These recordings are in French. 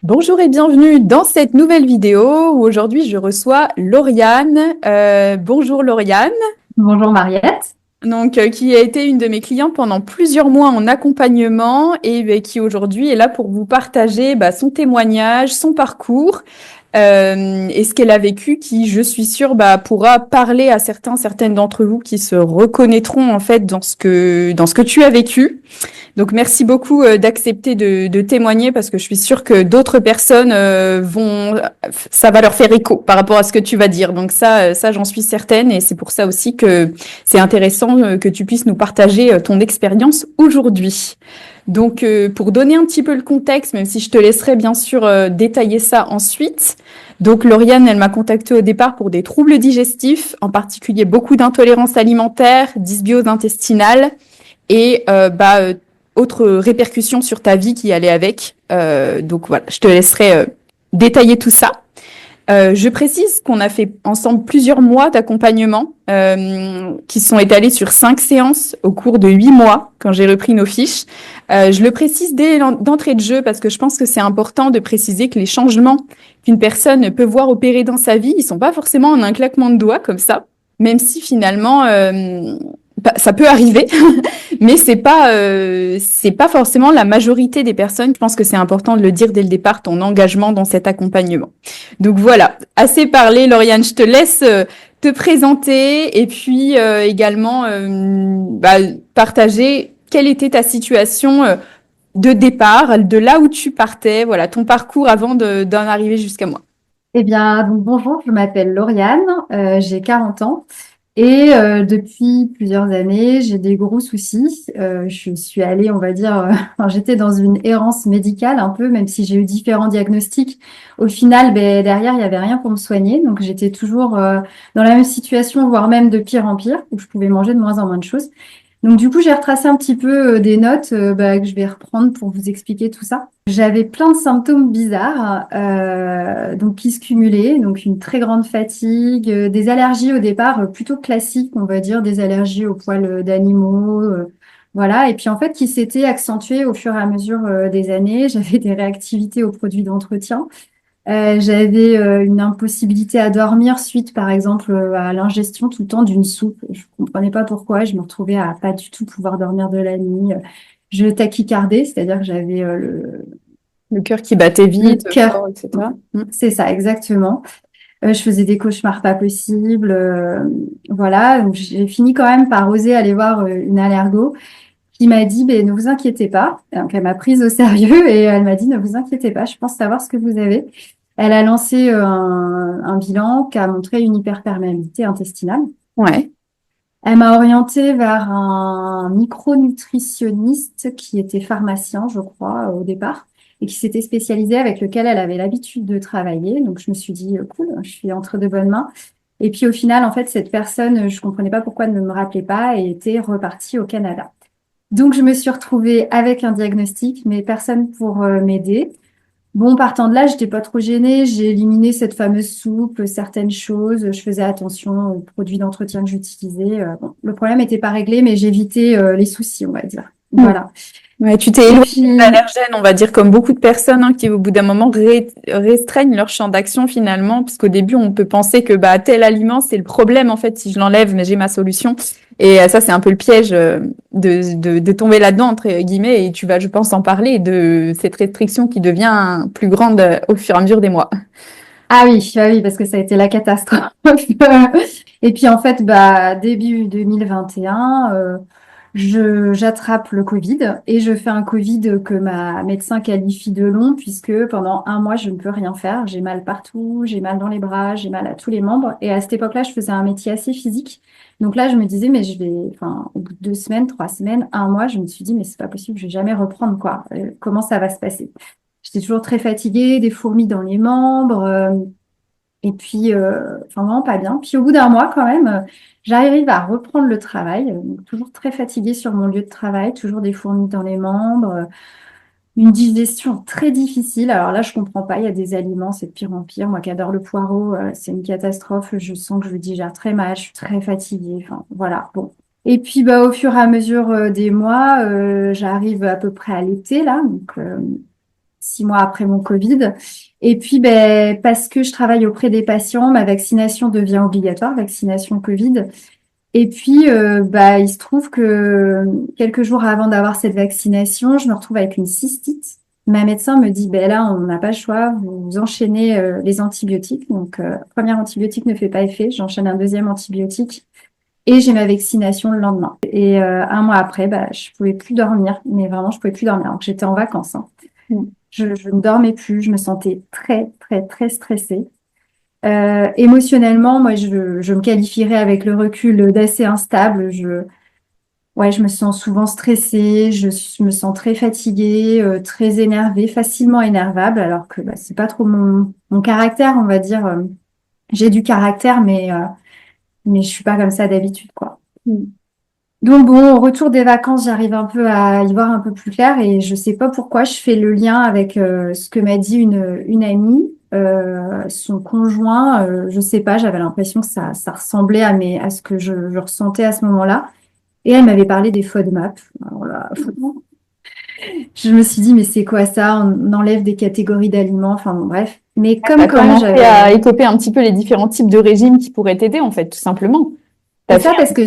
Bonjour et bienvenue dans cette nouvelle vidéo où aujourd'hui je reçois Lauriane. Bonjour Lauriane, Bonjour Mariette. qui a été une de mes clientes pendant plusieurs mois en accompagnement et qui aujourd'hui est là pour vous partager son témoignage, son parcours et ce qu'elle a vécu qui, je suis sûre, pourra parler à certaines d'entre vous qui se reconnaîtront en fait dans ce que tu as vécu. Donc merci beaucoup d'accepter de témoigner parce que je suis sûre que d'autres personnes ça va leur faire écho par rapport à ce que tu vas dire. Donc ça j'en suis certaine et c'est pour ça aussi que c'est intéressant que tu puisses nous partager ton expérience aujourd'hui. Donc pour donner un petit peu le contexte, même si je te laisserai bien sûr détailler ça ensuite. Donc Lauriane, elle m'a contactée au départ pour des troubles digestifs, en particulier beaucoup d'intolérance alimentaire, dysbiose intestinale et autres répercussions sur ta vie qui allaient avec. Donc voilà, je te laisserai détailler tout ça. Je précise qu'on a fait ensemble plusieurs mois d'accompagnement qui sont étalés sur 5 séances au cours de 8 mois quand j'ai repris nos fiches. Je le précise d'entrée de jeu parce que je pense que c'est important de préciser que les changements qu'une personne peut voir opérer dans sa vie, ils sont pas forcément en un claquement de doigts comme ça, même si finalement ça peut arriver, mais c'est pas forcément la majorité des personnes. Je pense que c'est important de le dire dès le départ, ton engagement dans cet accompagnement. Donc voilà, assez parlé, Lauriane, je te laisse te présenter et puis également partager quelle était ta situation de départ, de là où tu partais, voilà, ton parcours avant d'en arriver jusqu'à moi. Eh bien, donc bonjour, je m'appelle Lauriane, j'ai 40 ans et depuis plusieurs années, j'ai des gros soucis. Je suis allée, on va dire, enfin, j'étais dans une errance médicale un peu, même si j'ai eu différents diagnostics. Au final, ben, derrière, il n'y avait rien pour me soigner, donc j'étais toujours dans la même situation, voire même de pire en pire, où je pouvais manger de moins en moins de choses. Donc du coup, j'ai retracé un petit peu des notes que je vais reprendre pour vous expliquer tout ça. J'avais plein de symptômes bizarres donc qui se cumulaient, donc une très grande fatigue, des allergies au départ plutôt classiques, on va dire, des allergies aux poils d'animaux, voilà, et puis en fait qui s'étaient accentuées au fur et à mesure des années. J'avais des réactivités aux produits d'entretien. J'avais une impossibilité à dormir suite, par exemple, à l'ingestion tout le temps d'une soupe. Je comprenais pas pourquoi. Je me retrouvais à pas du tout pouvoir dormir de la nuit. Je tachycardais, c'est-à-dire que j'avais Le cœur qui battait le vite, cœur. fort, etc. Mm. C'est ça, exactement. Je faisais des cauchemars pas possibles. Voilà, donc j'ai fini quand même par oser aller voir une allergo qui m'a dit, ben, ne vous inquiétez pas. Donc, elle m'a prise au sérieux et elle m'a dit, ne vous inquiétez pas, je pense savoir ce que vous avez. Elle a lancé un bilan qui a montré une hyperperméabilité intestinale. Ouais. Elle m'a orientée vers un micronutritionniste qui était pharmacien, je crois, au départ, et qui s'était spécialisé avec lequel elle avait l'habitude de travailler. Donc, je me suis dit, cool, je suis entre de bonnes mains. Et puis, au final, en fait, cette personne, je comprenais pas pourquoi elle ne me rappelait pas et était repartie au Canada. Donc, je me suis retrouvée avec un diagnostic, mais personne pour m'aider. Bon, partant de là, j'étais pas trop gênée. J'ai éliminé cette fameuse soupe, certaines choses. Je faisais attention aux produits d'entretien que j'utilisais. Bon, le problème n'était pas réglé, mais j'évitais les soucis, on va dire. Mm. Voilà. Ouais, tu t'es Et éloigné de puis, l'allergène, on va dire, comme beaucoup de personnes qui, au bout d'un moment, restreignent leur champ d'action finalement, puisqu'au début, on peut penser que tel aliment, c'est le problème, en fait, si je l'enlève, mais j'ai ma solution. Et ça, c'est un peu le piège de tomber là-dedans, entre guillemets, et tu vas, je pense, en parler de cette restriction qui devient plus grande au fur et à mesure des mois. ah oui, parce que ça a été la catastrophe. Et puis, en fait, début 2021, j'attrape le Covid et je fais un Covid que ma médecin qualifie de long puisque pendant un mois, je ne peux rien faire. J'ai mal partout, j'ai mal dans les bras, j'ai mal à tous les membres. Et à cette époque-là, je faisais un métier assez physique. Donc là, je me disais, mais enfin, au bout de 2 semaines, 3 semaines, un mois, je me suis dit, mais c'est pas possible, je vais jamais reprendre, quoi. Comment ça va se passer? J'étais toujours très fatiguée, des fourmis dans les membres. Et puis, enfin, vraiment pas bien. Puis au bout d'un mois, quand même, j'arrive à reprendre le travail. Donc, toujours très fatiguée sur mon lieu de travail, toujours des fourmis dans les membres, une digestion très difficile. Alors là, je comprends pas. Il y a des aliments, c'est de pire en pire. Moi qui adore le poireau, c'est une catastrophe. Je sens que je le digère très mal. Je suis très fatiguée. Enfin, voilà. Bon. Et puis, au fur et à mesure des mois, j'arrive à peu près à l'été là. Donc, 6 mois après mon Covid. Et puis, ben, parce que je travaille auprès des patients, ma vaccination devient obligatoire, vaccination Covid. Et puis, bah, il se trouve que quelques jours avant d'avoir cette vaccination, je me retrouve avec une cystite. Ma médecin me dit, ben là, on n'a pas le choix, vous enchaînez les antibiotiques. Donc, premier antibiotique ne fait pas effet, j'enchaîne un deuxième antibiotique et j'ai ma vaccination le lendemain. Et un mois après, bah, je pouvais plus dormir, mais vraiment, je pouvais plus dormir. Donc, j'étais en vacances, hein. Mm. Je ne dormais plus, je me sentais très, très, très stressée. Émotionnellement, moi, je me qualifierais avec le recul d'assez instable. Ouais, je me sens souvent stressée, me sens très fatiguée, très énervée, facilement énervable, alors que bah, c'est pas trop mon caractère, on va dire. J'ai du caractère, mais je suis pas comme ça d'habitude, quoi. Mm. Donc bon, au retour des vacances, j'arrive un peu à y voir un peu plus clair et je sais pas pourquoi je fais le lien avec ce que m'a dit une amie, son conjoint. Je sais pas, j'avais l'impression que ça ressemblait à ce que je ressentais à ce moment-là. Et elle m'avait parlé des FODMAP. Alors là, je me suis dit, mais c'est quoi ça? On enlève des catégories d'aliments. Enfin bon, bref. Mais Tu comme as quand même, commencé à j'avais. écoper un petit peu les différents types de régimes qui pourraient t'aider, en fait, tout simplement. Tu C'est as fait ça parce que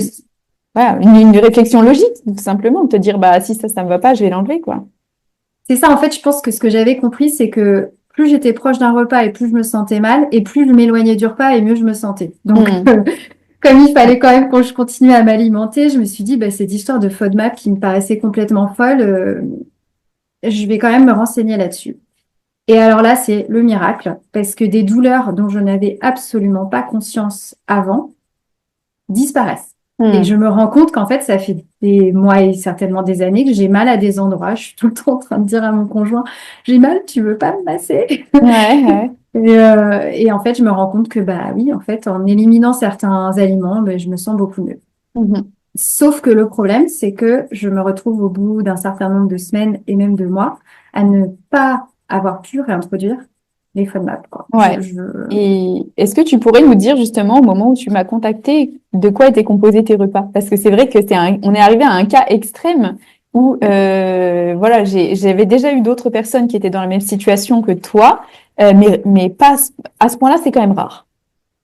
voilà, une réflexion logique, tout simplement, de te dire, bah, si ça me va pas, je vais l'enlever, quoi. c'est ça, en fait, je pense que ce que j'avais compris, c'est que plus j'étais proche d'un repas et plus je me sentais mal, et plus je m'éloignais du repas et mieux je me sentais. Donc, Mm. comme il fallait quand même que je continue à m'alimenter, je me suis dit, bah, cette histoire de FODMAP qui me paraissait complètement folle, je vais quand même me renseigner là-dessus. Et alors là, c'est le miracle, parce que des douleurs dont je n'avais absolument pas conscience avant disparaissent. Et je Mm. me rends compte qu'en fait, ça fait des mois et certainement des années que j'ai mal à des endroits. Je suis tout le temps en train de dire à mon conjoint, j'ai mal, tu veux pas me masser? Ouais, ouais. Et en fait, je me rends compte que bah oui, en fait, en éliminant certains aliments, ben, je me sens beaucoup mieux. Mhm. Sauf que le problème, c'est que je me retrouve au bout d'un certain nombre de semaines et même de mois à ne pas avoir pu réintroduire les FODMAP, quoi. Ouais. Et est-ce que tu pourrais nous dire justement au moment où tu m'as contacté de quoi étaient composés tes repas? Parce que c'est vrai que on est arrivé à un cas extrême où voilà, j'avais déjà eu d'autres personnes qui étaient dans la même situation que toi, mais pas à ce point-là, c'est quand même rare.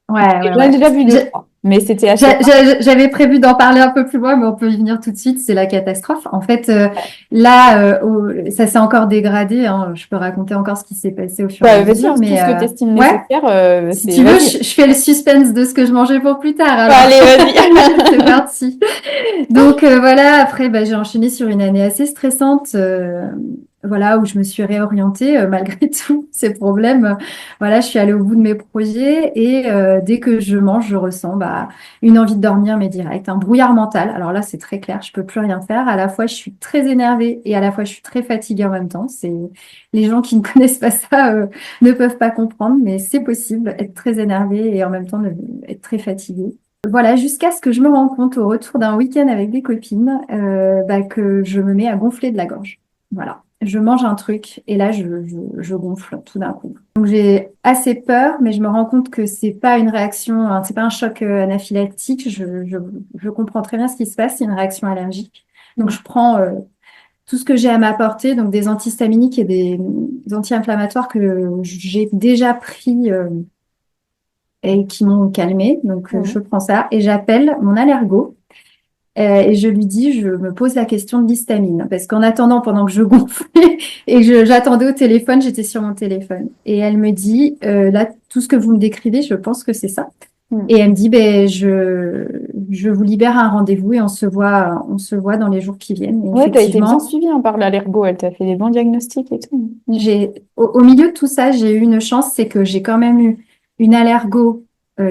Ouais, ouais, J'en ai ouais. déjà vu deux, trois, mais c'était assez rare. J'avais prévu d'en parler un peu plus loin, mais on peut y venir tout de suite. C'est la catastrophe. En fait, là, ça s'est encore dégradé, hein. Je peux raconter encore ce qui s'est passé au fur et à Vas-y, mesure, tout mais ce que tu estimes ouais. nécessaire, Si c'est tu veux, vas-y. je fais le suspense de ce que je mangeais pour plus tard. Alors, Allez, c'est vas-y. parti. Donc voilà, après, bah, j'ai enchaîné sur une année assez stressante, voilà, où je me suis réorientée malgré tous ces problèmes. Voilà, je suis allée au bout de mes projets et dès que je mange, je ressens bah, une envie de dormir, mais direct, un brouillard mental. Alors là, c'est très clair, je peux plus rien faire. À la fois, je suis très énervée et à la fois, je suis très fatiguée en même temps. C'est les gens qui ne connaissent pas ça ne peuvent pas comprendre, mais c'est possible, être très énervée et en même temps être très fatiguée. Voilà, jusqu'à ce que je me rende compte au retour d'un week-end avec des copines bah, que je me mets à gonfler de la gorge. Voilà, je mange un truc et là je gonfle tout d'un coup. Donc j'ai assez peur, mais je me rends compte que c'est pas une réaction, hein, c'est pas un choc anaphylactique. Je comprends très bien ce qui se passe, c'est une réaction allergique. Donc je prends tout ce que j'ai à m'apporter, donc des antihistaminiques et des anti-inflammatoires que j'ai déjà pris et qui m'ont calmée. Donc, je Mhm. prends ça et j'appelle mon allergo et je lui dis, je me pose la question de l'histamine. Parce qu'en attendant, pendant que je gonflais et que j'attendais au téléphone, j'étais sur mon téléphone. Et elle me dit, là, tout ce que vous me décrivez, je pense que c'est ça. Et elle me dit, ben, je vous libère un rendez-vous et on se voit dans les jours qui viennent. Et Ouais, t'as été bien effectivement, suivie hein, par l'allergo, elle t'a fait des bons diagnostics et tout. au milieu de tout ça, j'ai eu une chance, c'est que j'ai quand même eu une allergo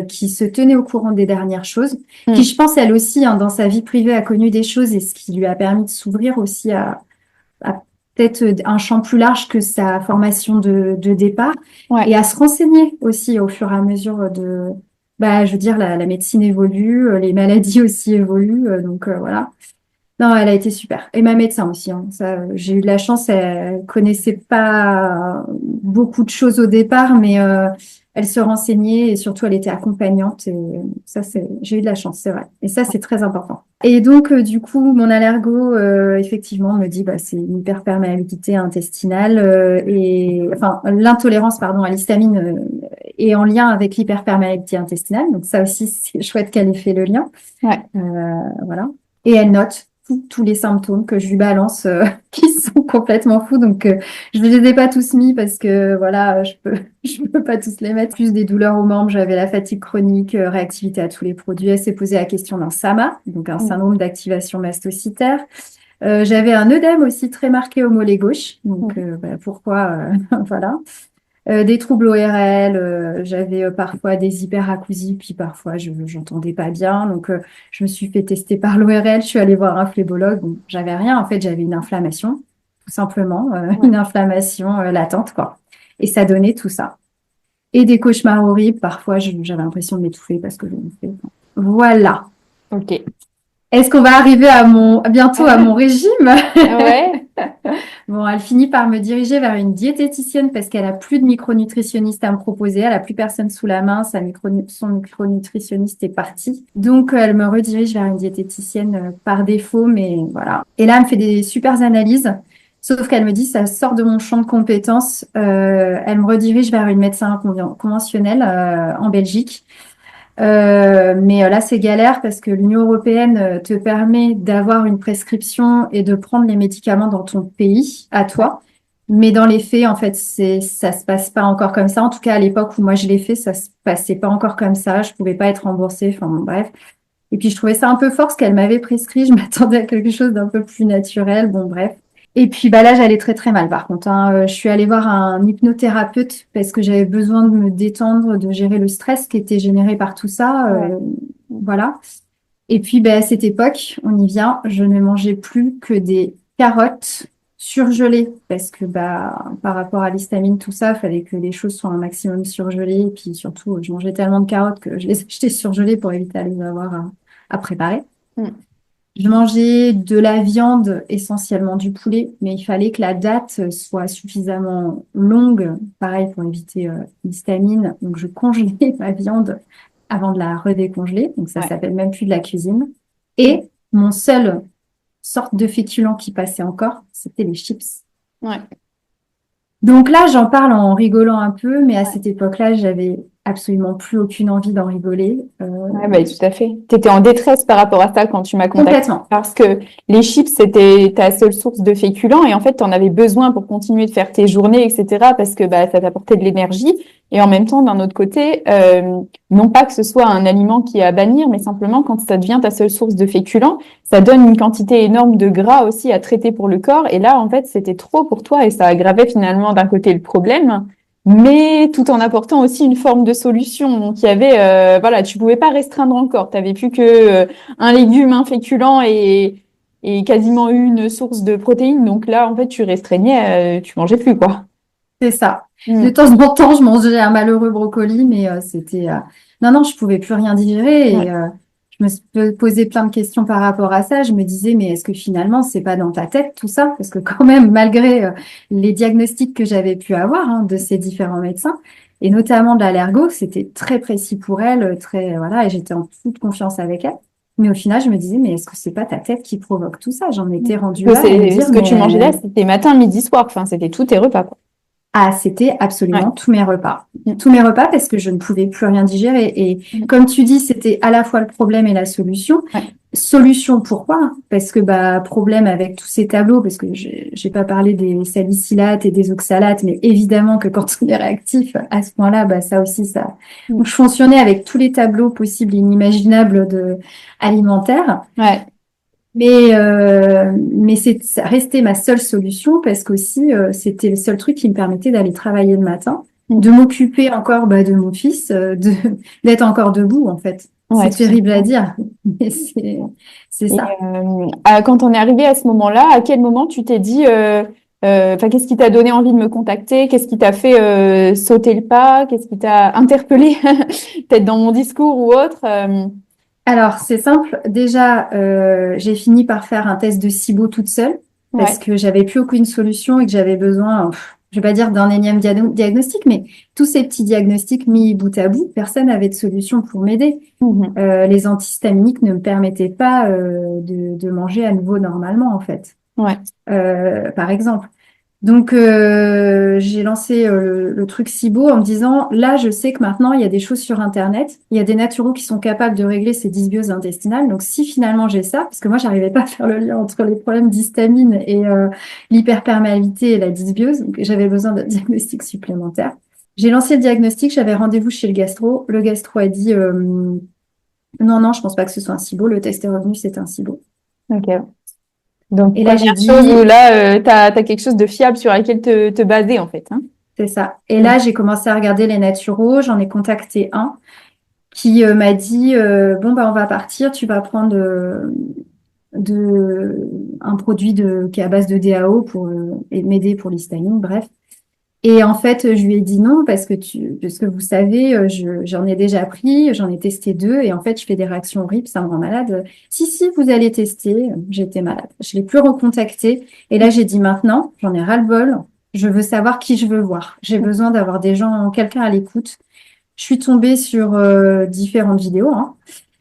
qui se tenait au courant des dernières choses, qui, je Mm. pense, elle aussi, hein, dans sa vie privée, a connu des choses et ce qui lui a permis de s'ouvrir aussi à peut-être un champ plus large que sa formation de départ et Ouais. à se renseigner aussi au fur et à mesure bah, je veux dire, la médecine évolue, les maladies aussi évoluent, donc voilà. Non, elle a été super. Et ma médecin aussi, hein. Ça, j'ai eu de la chance. Elle connaissait pas beaucoup de choses au départ, mais elle se renseignait et surtout elle était accompagnante. Et ça, j'ai eu de la chance, c'est vrai. Et ça, c'est très important. Et donc, du coup, mon allergo, effectivement, me dit, bah, c'est une hyperperméabilité intestinale et, enfin, l'intolérance, pardon, à l'histamine est en lien avec l'hyperperméabilité intestinale. Donc, ça aussi, c'est chouette qu'elle ait fait le lien. Ouais. Voilà. Et elle note tous les symptômes que je lui balance qui sont complètement fous. Donc, je ne les ai pas tous mis parce que voilà, je peux pas tous les mettre. Plus des douleurs aux membres, j'avais la fatigue chronique, réactivité à tous les produits. Elle s'est posé la question d'un SAMA, donc un Mm. syndrome d'activation mastocytaire. J'avais un œdème aussi très marqué au mollet gauche. Donc, Mm. bah, pourquoi voilà. Des troubles ORL, j'avais parfois des hyperacousies, puis parfois je j'entendais pas bien. Donc je me suis fait tester par l'ORL, je suis allée voir un phlébologue. Bon, j'avais rien, en fait, j'avais une inflammation, tout simplement, Ouais. une inflammation latente, quoi. Et ça donnait tout ça. Et des cauchemars horribles, parfois j'avais l'impression de m'étouffer parce que je me fais. Voilà. Ok. Est-ce qu'on va arriver bientôt à mon régime? Ouais. Bon, elle finit par me diriger vers une diététicienne parce qu'elle a plus de micronutritionniste à me proposer. Elle a plus personne sous la main. Son micronutritionniste est parti. Donc, elle me redirige vers une diététicienne par défaut, mais voilà. Et là, elle me fait des super analyses. Sauf qu'elle me dit, ça sort de mon champ de compétences. Elle me redirige vers une médecin conventionnelle en Belgique. Mais là, c'est galère parce que l'Union européenne te permet d'avoir une prescription et de prendre les médicaments dans ton pays, à toi. Mais dans les faits, en fait, ça se passe pas encore comme ça. En tout cas, à l'époque où moi je l'ai fait, ça se passait pas encore comme ça. Je pouvais pas être remboursée. Enfin, bon, bref. Et puis, je trouvais ça un peu fort ce qu'elle m'avait prescrit. Je m'attendais à quelque chose d'un peu plus naturel. Bon, bref. Et puis bah là, j'allais très très mal par contre, hein. Je suis allée voir un hypnothérapeute parce que j'avais besoin de me détendre, de gérer le stress qui était généré par tout ça. Ouais. Voilà. Et puis bah, à cette époque, on y vient, je ne mangeais plus que des carottes surgelées parce que bah par rapport à l'histamine, tout ça, il fallait que les choses soient un maximum surgelées. Et puis surtout, je mangeais tellement de carottes que je les achetais surgelées pour éviter de les avoir à préparer. Mm. Je mangeais de la viande, essentiellement du poulet, mais il fallait que la date soit suffisamment longue, pareil pour éviter l'histamine. Donc, je congelais ma viande avant de la redécongeler. Donc, ça Ouais. s'appelle même plus de la cuisine. Mm. Et mon seul sorte de féculent qui passait encore, c'était les chips. Ouais. Donc là, j'en parle en rigolant un peu, mais à Ouais. cette époque-là, j'avais absolument plus aucune envie d'en rigoler. Ouais, bah, tout à fait. Tu étais en détresse par rapport à ça quand tu m'as contacté Complètement. parce que les chips, c'était ta seule source de féculents et en fait, tu en avais besoin pour continuer de faire tes journées, etc. parce que bah, ça t'apportait de l'énergie. Et en même temps, d'un autre côté, non pas que ce soit un aliment qui est à bannir, mais simplement quand ça devient ta seule source de féculents, ça donne une quantité énorme de gras aussi à traiter pour le corps. Et là, en fait, c'était trop pour toi et ça aggravait finalement d'un côté le problème mais tout en apportant aussi une forme de solution. Donc il y avait, voilà, tu pouvais pas restreindre encore. Tu avais plus que un légume, un féculent et quasiment une source de protéines. Donc là, en fait, tu restreignais, tu mangeais plus quoi. C'est ça. De Mm. temps en temps, je mangeais un malheureux brocoli, mais c'était... Non, non, je pouvais plus rien digérer et Ouais. je me suis posé plein de questions par rapport à ça. Je me disais, mais est-ce que finalement, c'est pas dans ta tête tout ça? Parce que quand même, malgré les diagnostics que j'avais pu avoir de ces différents médecins, et notamment de l'allergo, c'était très précis pour elle, très... Voilà, et j'étais en toute confiance avec elle. Mais au final, je me disais, mais est-ce que c'est pas ta tête qui provoque tout ça? J'en étais rendue Que là à me c'est dire, ce que tu mangeais mais... là, c'était matin, midi, soir. Enfin, c'était tous tes repas quoi. Ah, c'était Ouais. absolument tous mes repas. Mm. Tous mes repas parce que je ne pouvais plus rien digérer. Et Mm. comme tu dis, c'était à la fois le problème et la solution. Ouais. Solution, pourquoi? Parce que bah problème avec tous ces tableaux, parce que j'ai pas parlé des salicylates et des oxalates, mais évidemment que quand on est réactif à ce point-là, bah ça aussi ça. Mm. Donc je fonctionnais avec tous les tableaux possibles et inimaginables de alimentaires. Ouais. Mais ça restait ma seule solution parce qu'aussi, c'était le seul truc qui me permettait d'aller travailler le matin, Mm. de m'occuper encore bah, de mon fils, d'être encore debout, en fait. Ouais, C'est tout à terrible à fait. dire, mais c'est Et ça. quand on est arrivé à ce moment-là, à quel moment tu t'es dit, enfin, qu'est-ce qui t'a donné envie de me contacter? Qu'est-ce qui t'a fait sauter le pas? Qu'est-ce qui t'a interpellé, peut-être dans mon discours ou autre? Alors, c'est simple. Déjà, j'ai fini par faire un test de SIBO toute seule parce Ouais, que j'avais plus aucune solution et que j'avais besoin. je vais pas dire d'un énième diagnostic, mais tous ces petits diagnostics mis bout à bout, personne n'avait de solution pour m'aider. Mhm. Les antihistaminiques ne me permettaient pas de manger à nouveau normalement, en fait, Ouais. par exemple. Donc, j'ai lancé le truc SIBO en me disant, là, je sais que maintenant, il y a des choses sur Internet. Il y a des naturaux qui sont capables de régler ces dysbioses intestinales. Donc, si finalement j'ai ça, parce que moi, j'arrivais pas à faire le lien entre les problèmes d'histamine et l'hyperperméabilité et la dysbiose, donc j'avais besoin d'un diagnostic supplémentaire. J'ai lancé le diagnostic, j'avais rendez-vous chez le gastro. Le gastro a dit, non, non, je pense pas que ce soit un SIBO. Le test est revenu, c'est un SIBO. Ok. Donc, Et là, j'ai première chose où dit, là, t'as quelque chose de fiable sur laquelle te baser, en fait, hein. c'est ça. Et Mm. là, j'ai commencé à regarder les naturaux. J'en ai contacté un qui m'a dit bon bah on va partir, tu vas prendre un produit qui est à base de DAO pour et m'aider pour l'histamine, bref. Et en fait, je lui ai dit non parce que vous savez, j'en ai déjà pris, j'en ai testé deux et en fait, je fais des réactions horribles, ça me rend malade. Si, si, vous allez tester. J'étais malade. Je l'ai plus recontacté et là, j'ai dit maintenant, j'en ai ras-le-bol. Je veux savoir qui je veux voir. J'ai besoin d'avoir des gens, quelqu'un à l'écoute. Je suis tombée sur différentes vidéos, hein,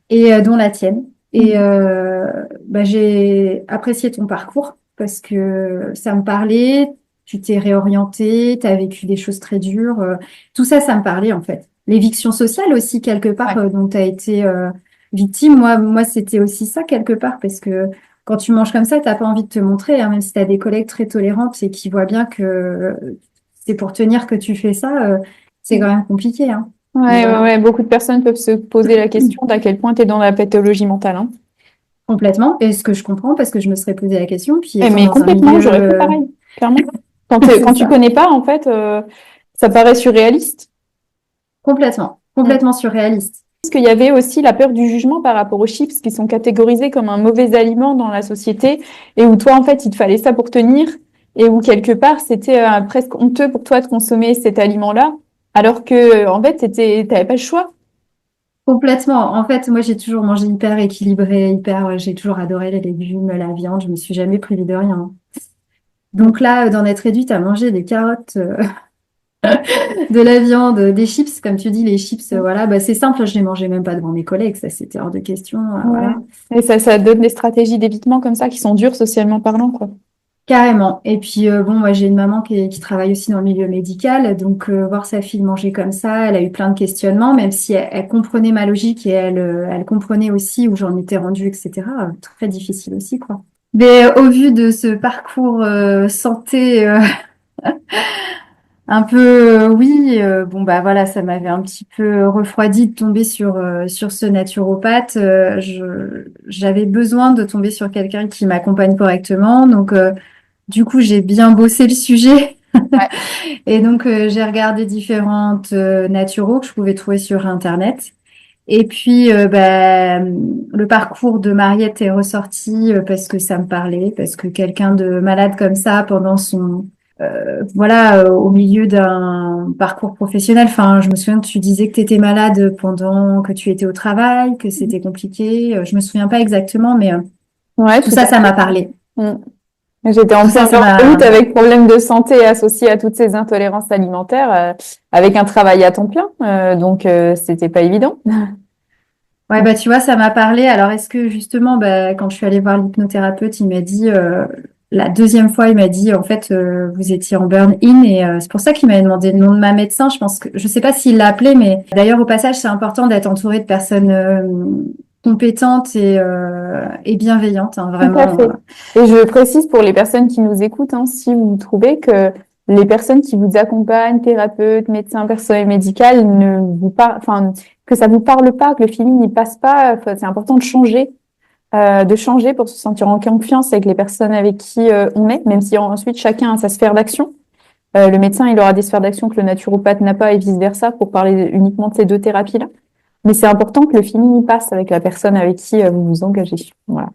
et dont la tienne. Et Mm. bah, j'ai apprécié ton parcours parce que ça me parlait. Tu t'es réorientée, tu as vécu des choses très dures. Tout ça, ça me parlait en fait. L'éviction sociale aussi, quelque part, Ouais. dont tu as été victime. Moi, c'était aussi ça, quelque part, parce que quand tu manges comme ça, t'as pas envie de te montrer, hein, même si tu as des collègues très tolérantes et qui voient bien que c'est pour tenir que tu fais ça, c'est quand même compliqué, hein. Donc Ouais, ouais, voilà, ouais. Beaucoup de personnes peuvent se poser la question d'à quel point tu es dans la pathologie mentale, hein. complètement. Et ce que je comprends, parce que je me serais posé la question, puis Eh, étant mais dans un complètement, milieu, j'aurais fait pareil, clairement. c'est Quand tu ça, connais pas, en fait, ça paraît surréaliste. complètement, Mm. complètement surréaliste. Parce qu'il y avait aussi la peur du jugement par rapport aux chips qui sont catégorisés comme un mauvais aliment dans la société et où toi, en fait, il te fallait ça pour tenir et où quelque part, c'était presque honteux pour toi de consommer cet aliment-là alors que, en fait, t'avais pas le choix. Complètement. En fait, moi, j'ai toujours mangé hyper équilibré, j'ai toujours adoré les légumes, la viande, je me suis jamais privée de rien. Mm. Donc là, d'en être réduite à manger des carottes, de la viande, des chips, comme tu dis, les chips, voilà, bah, c'est simple, je les mangeais même pas devant mes collègues, ça, c'était hors de question, Ouais. voilà. Et ça donne des stratégies d'évitement comme ça qui sont dures socialement parlant, quoi. Carrément. Et puis, bon, moi, j'ai une maman qui travaille aussi dans le milieu médical. Donc, voir sa fille manger comme ça, elle a eu plein de questionnements, même si elle comprenait ma logique et elle comprenait aussi où j'en étais rendue, etc. Très difficile aussi, quoi. Mais au vu de ce parcours santé un peu, oui, bon, bah voilà, ça m'avait un petit peu refroidi de tomber sur ce naturopathe. J'avais besoin de tomber sur quelqu'un qui m'accompagne correctement. Donc, du coup, j'ai bien bossé le sujet. Ouais. Et donc, j'ai regardé différentes naturaux que je pouvais trouver sur Internet. Et puis, bah, le parcours de Mariette est ressorti parce que ça me parlait, parce que quelqu'un de malade comme ça, pendant voilà, au milieu d'un parcours professionnel, enfin, je me souviens que tu disais que tu étais malade pendant que tu étais au travail, que c'était compliqué. Je me souviens pas exactement, mais Ouais, tout tout ça, à ça fait. m'a parlé. Mm. J'étais en Tout ça, plein ça burn-out m'a avec problèmes de santé associés à toutes ces intolérances alimentaires, avec un travail à temps plein, donc c'était pas évident. Ouais, bah, tu vois, ça m'a parlé. Alors, est-ce que justement, bah, quand je suis allée voir l'hypnothérapeute, il m'a dit, la deuxième fois, il m'a dit, en fait, vous étiez en burn-in et c'est pour ça qu'il m'avait demandé le nom de ma médecin. Je pense que, je sais pas s'il l'a appelé, mais d'ailleurs, au passage, c'est important d'être entouré de personnes compétentes et bienveillantes, hein, Tout à vraiment. fait. Et je précise pour les personnes qui nous écoutent, hein, si vous trouvez que les personnes qui vous accompagnent, thérapeutes, médecins, personnel médical, ne vous par... enfin, que ça vous parle pas, que le feeling n'y passe pas, enfin, c'est important de changer pour se sentir en confiance avec les personnes avec qui on est, même si ensuite chacun a sa sphère d'action. Le médecin, il aura des sphères d'action que le naturopathe n'a pas et vice-versa pour parler uniquement de ces deux thérapies-là. Mais c'est important que le feeling y passe avec la personne avec qui vous vous engagez. Voilà.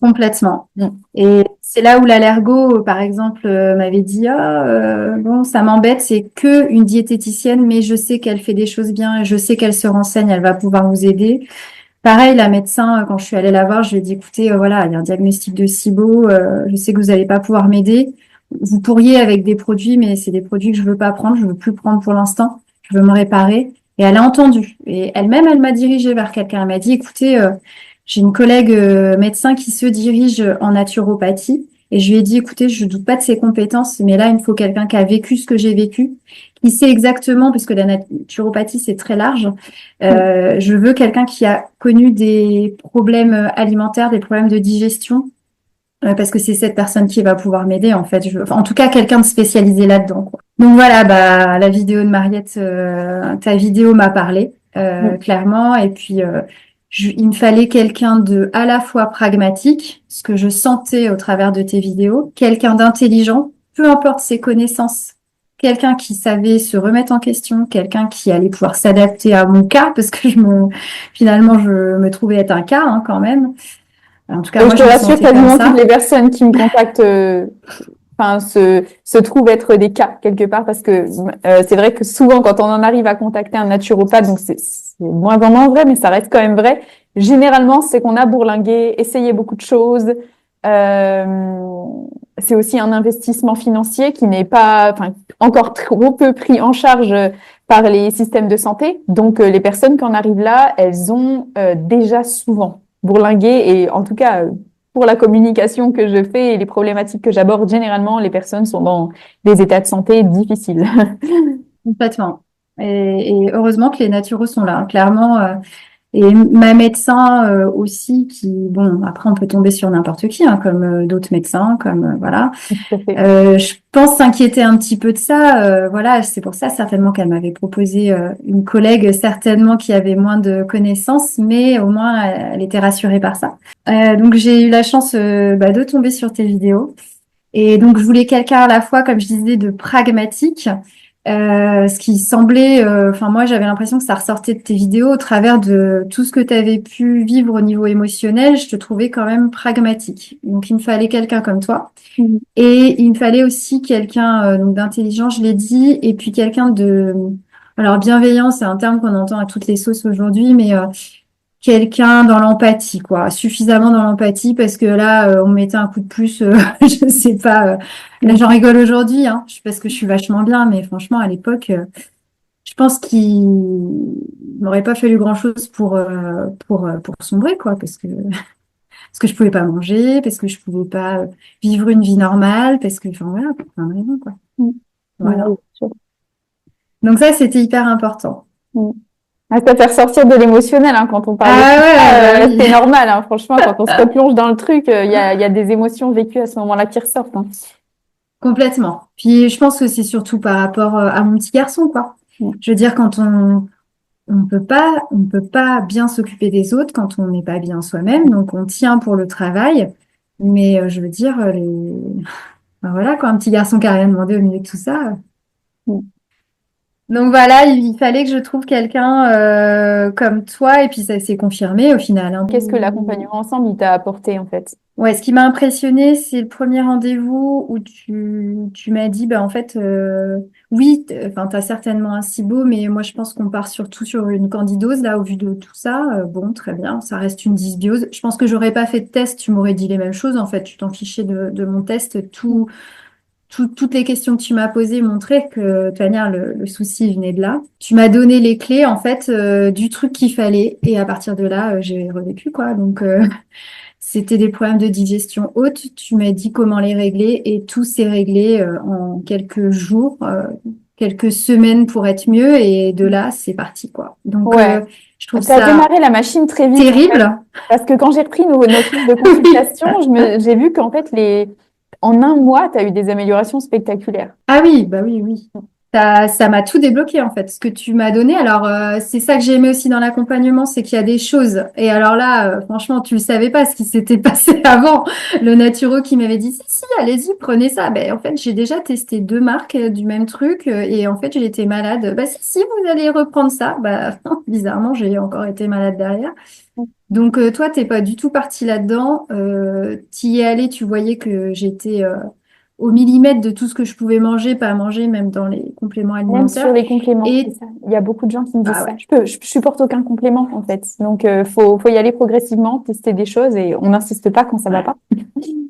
Complètement. Mm. Et c'est là où l'allergo, par exemple, m'avait dit, ah, bon, ça m'embête, c'est que une diététicienne, mais je sais qu'elle fait des choses bien, et je sais qu'elle se renseigne, elle va pouvoir vous aider. Pareil, la médecin, quand je suis allée la voir, je lui ai dit, écoutez, voilà, il y a un diagnostic de SIBO, je sais que vous n'allez pas pouvoir m'aider. vous pourriez avec des produits, mais c'est des produits que je veux pas prendre, je veux plus prendre pour l'instant, je veux me réparer. Et elle a entendu. Et elle-même, elle m'a dirigée vers quelqu'un. Elle m'a dit, écoutez, j'ai une collègue médecin qui se dirige en naturopathie. Et je lui ai dit, écoutez, je doute pas de ses compétences, mais là, il me faut quelqu'un qui a vécu ce que j'ai vécu, qui sait exactement, parce que la naturopathie, c'est très large. Je veux quelqu'un qui a connu des problèmes alimentaires, des problèmes de digestion, parce que c'est cette personne qui va pouvoir m'aider, en fait. Enfin, en tout cas, quelqu'un de spécialisé là-dedans, quoi. Donc voilà, bah, la vidéo de Mariette, ta vidéo m'a parlé, Mm. clairement. Et puis, il me fallait quelqu'un de à la fois pragmatique, ce que je sentais au travers de tes vidéos, quelqu'un d'intelligent, peu importe ses connaissances, quelqu'un qui savait se remettre en question, quelqu'un qui allait pouvoir s'adapter à mon cas, parce que finalement, je me trouvais être un cas, hein, quand même. En tout cas, Je moi, te je me rassure, sentais comme quasiment toutes ça. les personnes qui me contactent enfin, se trouvent être des cas quelque part parce que c'est vrai que souvent, quand on en arrive à contacter un naturopathe, donc c'est moins en moins vrai, mais ça reste quand même vrai. Généralement, c'est qu'on a bourlingué, essayé beaucoup de choses. Euh, c'est aussi un investissement financier qui n'est pas, enfin, encore trop peu pris en charge par les systèmes de santé. Donc, les personnes qui en arrivent là, elles ont déjà souvent bourlingué et en tout cas, pour la communication que je fais et les problématiques que j'aborde, généralement, les personnes sont dans des états de santé difficiles. Complètement. Et heureusement que les naturaux sont là, hein, clairement. Et ma médecin aussi, qui, bon, après on peut tomber sur n'importe qui, hein, comme d'autres médecins, comme voilà. Tout à fait. Je pense s'inquiéter un petit peu de ça. Voilà, c'est pour ça certainement qu'elle m'avait proposé une collègue, certainement qui avait moins de connaissances, mais au moins elle était rassurée par ça. Donc j'ai eu la chance bah, de tomber sur tes vidéos. Et donc, je voulais quelqu'un à la fois, comme je disais, de pragmatique, ce qui semblait, enfin moi, j'avais l'impression que ça ressortait de tes vidéos au travers de tout ce que tu avais pu vivre au niveau émotionnel. Je te trouvais quand même pragmatique. Donc, il me fallait quelqu'un comme toi. Mhm. Et il me fallait aussi quelqu'un donc d'intelligent, je l'ai dit, et puis quelqu'un de... Alors, bienveillant, c'est un terme qu'on entend à toutes les sauces aujourd'hui, mais quelqu'un dans l'empathie, quoi, suffisamment dans l'empathie parce que là, on me mettait un coup de plus, je sais pas. Là, j'en rigole aujourd'hui, hein, parce que je suis vachement bien, mais franchement, à l'époque, je pense qu'il m'aurait pas fallu grand-chose pour sombrer, quoi, parce que je pouvais pas manger, parce que je pouvais pas vivre une vie normale, parce que, enfin voilà, pour plein de raisons, quoi. Mhm. Ouais, Voilà. bien sûr. Donc ça, c'était hyper important. Mhm. Ah, ça fait ressortir de l'émotionnel hein, quand on parle de Ah tout ouais, ça. bah oui. C'est normal, hein, franchement, quand on se replonge dans le truc, il y a des émotions vécues à ce moment-là qui ressortent. Hein. Complètement. Puis je pense que c'est surtout par rapport à mon petit garçon, quoi. Mhm. Je veux dire, quand on peut pas bien s'occuper des autres quand on n'est pas bien soi-même. Donc on tient pour le travail, mais je veux dire, enfin, voilà, quoi, un petit garçon qui a rien demandé au milieu de tout ça. Mhm. Donc voilà, il fallait que je trouve quelqu'un comme toi, et puis ça s'est confirmé au final, hein. Qu'est-ce que l'accompagnement ensemble il t'a apporté en fait? Ouais, ce qui m'a impressionné, c'est le premier rendez-vous où tu m'as dit, bah, en fait, oui, enfin, t'as certainement un SIBO, mais moi, je pense qu'on part surtout sur une candidose, là, au vu de tout ça. Bon, très bien, ça reste une dysbiose. Je pense que j'aurais pas fait de test, tu m'aurais dit les mêmes choses, en fait. Tu t'en fichais de mon test. Toutes les questions que tu m'as posées montraient que, de toute manière, le souci venait de là. Tu m'as donné les clés, en fait, du truc qu'il fallait. Et à partir de là, j'ai revécu, quoi. Donc, c'était des problèmes de digestion haute. Tu m'as dit comment les régler et tout s'est réglé en quelques jours, quelques semaines pour être mieux. Et de là, c'est parti, quoi. Donc, Ouais, je trouve tu as ça démarré la machine très vite en fait. terrible. Parce que quand j'ai repris nos fiches de Oui. consultation, j'ai vu qu'en fait, en un mois, tu as eu des améliorations spectaculaires. Ah oui, bah oui, oui. Ça m'a tout débloqué en fait, ce que tu m'as donné. Alors c'est ça que j'ai aimé aussi dans l'accompagnement, c'est qu'il y a des choses. Et alors là, franchement, tu le savais pas ce qui s'était passé avant. Le naturo qui m'avait dit si, allez-y, prenez ça. Ben en fait, j'ai déjà testé deux marques du même truc et en fait, j'ai été malade. Bah si, vous allez reprendre ça. Bah bizarrement, j'ai encore été malade derrière. Donc toi, t'es pas du tout parti là-dedans. T'y es allé, tu voyais que j'étais au millimètre de tout ce que je pouvais manger, pas manger, même dans les compléments Même sur alimentaires. les compléments, c'est Et ça. Il y a beaucoup de gens qui me disent bah ça. ouais. Je supporte aucun complément, en fait. Donc, faut y aller progressivement, tester des choses et on n'insiste pas quand ça va Ouais. pas.